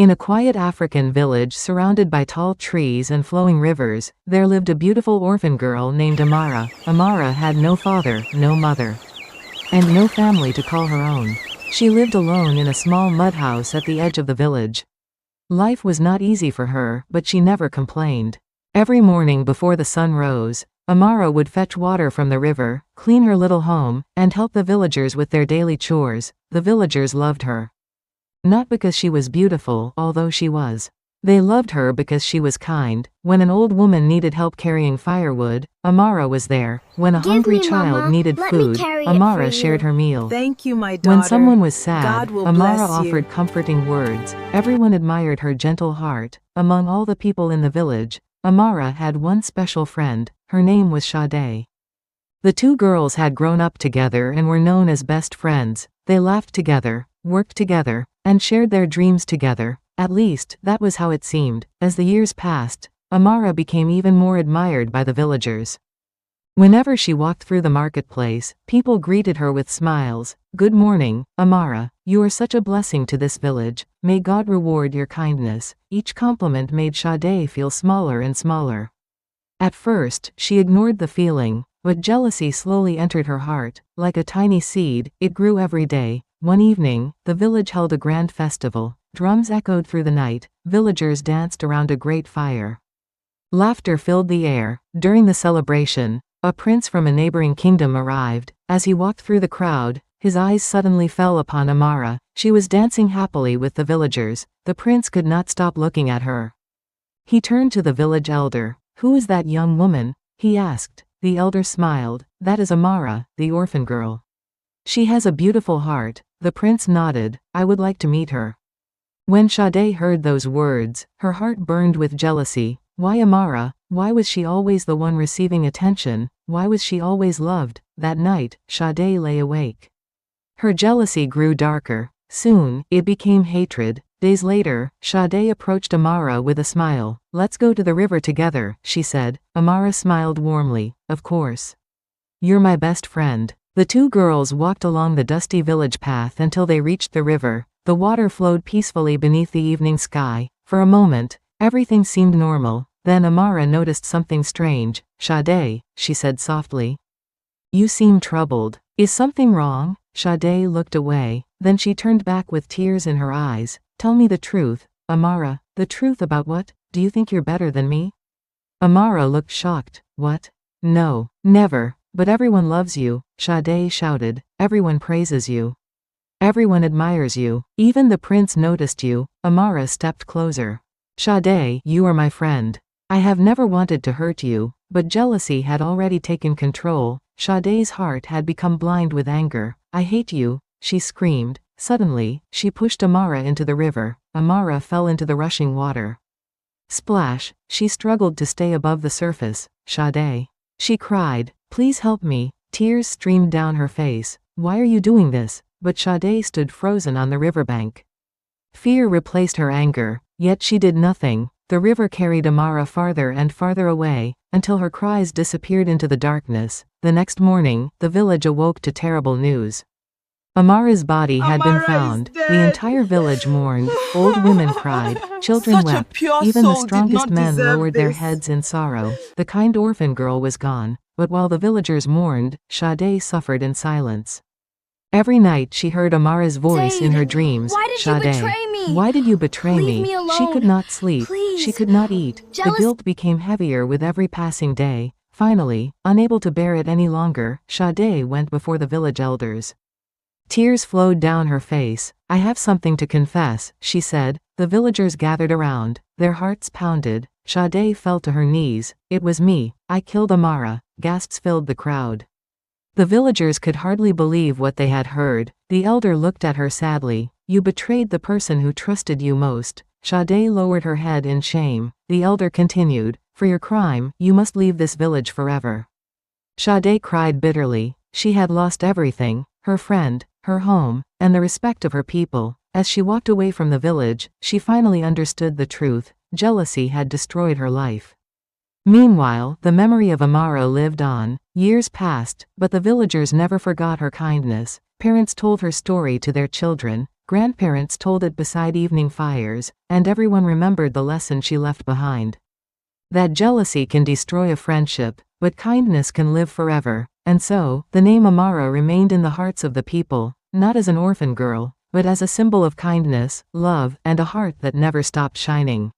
In a quiet African village surrounded by tall trees and flowing rivers, there lived a beautiful orphan girl named Amara. Amara had no father, no mother, and no family to call her own. She lived alone in a small mud house at the edge of the village. Life was not easy for her, but she never complained. Every morning before the sun rose, Amara would fetch water from the river, clean her little home, and help the villagers with their daily chores. The villagers loved her. Not because she was beautiful, although she was. They loved her because she was kind. When an old woman needed help carrying firewood, Amara was there. When a hungry child needed food, Amara shared her meal. Thank you, my daughter. When someone was sad, God will Amara bless you. offered comforting words. Everyone admired her gentle heart. Among all the people in the village, Amara had one special friend. Her name was Sade. The two girls had grown up together and were known as best friends. They laughed together, worked together, and shared their dreams together. At least, that was how it seemed. As the years passed, Amara became even more admired by the villagers. Whenever she walked through the marketplace, people greeted her with smiles. "Good morning, Amara. You are such a blessing to this village. May God reward your kindness." Each compliment made Sade feel smaller and smaller. At first, she ignored the feeling, but jealousy slowly entered her heart. Like a tiny seed, it grew every day. One evening, the village held a grand festival. Drums echoed through the night, villagers danced around a great fire. Laughter filled the air. During the celebration, a prince from a neighboring kingdom arrived. As he walked through the crowd, his eyes suddenly fell upon Amara. She was dancing happily with the villagers. The prince could not stop looking at her. He turned to the village elder. "Who is that young woman?" he asked. The elder smiled. "That is Amara, the orphan girl. She has a beautiful heart." The prince nodded. "I would like to meet her." When Sade heard those words, her heart burned with jealousy. Why Amara? Why was she always the one receiving attention? Why was she always loved? That night, Sade lay awake. Her jealousy grew darker. Soon, it became hatred. Days later, Sade approached Amara with a smile. "Let's go to the river together," she said. Amara smiled warmly. "Of course. You're my best friend." The two girls walked along the dusty village path until they reached the river. The water flowed peacefully beneath the evening sky. For a moment, everything seemed normal. Then Amara noticed something strange. "Sade," she said softly. "You seem troubled. Is something wrong?" Sade looked away. Then she turned back with tears in her eyes. "Tell me the truth, Amara." "The truth about what? Do you think you're better than me?" Amara looked shocked. "What? No, never. But everyone loves you," Sade shouted. "Everyone praises you. Everyone admires you. Even the prince noticed you." Amara stepped closer. "Sade, you are my friend. I have never wanted to hurt you." But jealousy had already taken control. Sade's heart had become blind with anger. "I hate you," she screamed. Suddenly, she pushed Amara into the river. Amara fell into the rushing water. Splash! She struggled to stay above the surface. "Sade!" she cried. "Please help me." Tears streamed down her face. "Why are you doing this?" But Sade stood frozen on the riverbank. Fear replaced her anger, yet she did nothing. The river carried Amara farther and farther away, until her cries disappeared into the darkness. The next morning, the village awoke to terrible news. Amara's body had been found. The entire village mourned. Old women cried. Children Such a wept. pure Even the soul did strongest not men deserve lowered their this. heads in sorrow. The kind orphan girl was gone. But while the villagers mourned, Sade suffered in silence. Every night she heard Amara's voice in her dreams. Why did "Sade, you betray me? why did you betray Leave me?" me alone. She could not sleep. Please. She could not eat. The Jealous- guilt became heavier with every passing day. Finally, unable to bear it any longer, Sade went before the village elders. Tears flowed down her face. "I have something to confess," she said. The villagers gathered around. Their hearts pounded. Sade fell to her knees. "It was me. I killed Amara." Gasps filled the crowd. The villagers could hardly believe what they had heard. The elder looked at her sadly. "You betrayed the person who trusted you most." Sade lowered her head in shame. The elder continued, "For your crime, you must leave this village forever." Sade cried bitterly. She had lost everything: her friend, her home, and the respect of her people. As she walked away from the village, she finally understood the truth. Jealousy had destroyed her life. Meanwhile, the memory of Amara lived on. Years passed, but the villagers never forgot her kindness. Parents told her story to their children. Grandparents told it beside evening fires, and everyone remembered the lesson she left behind. That jealousy can destroy a friendship, but kindness can live forever, and so, the name Amara remained in the hearts of the people, not as an orphan girl, but as a symbol of kindness, love, and a heart that never stopped shining.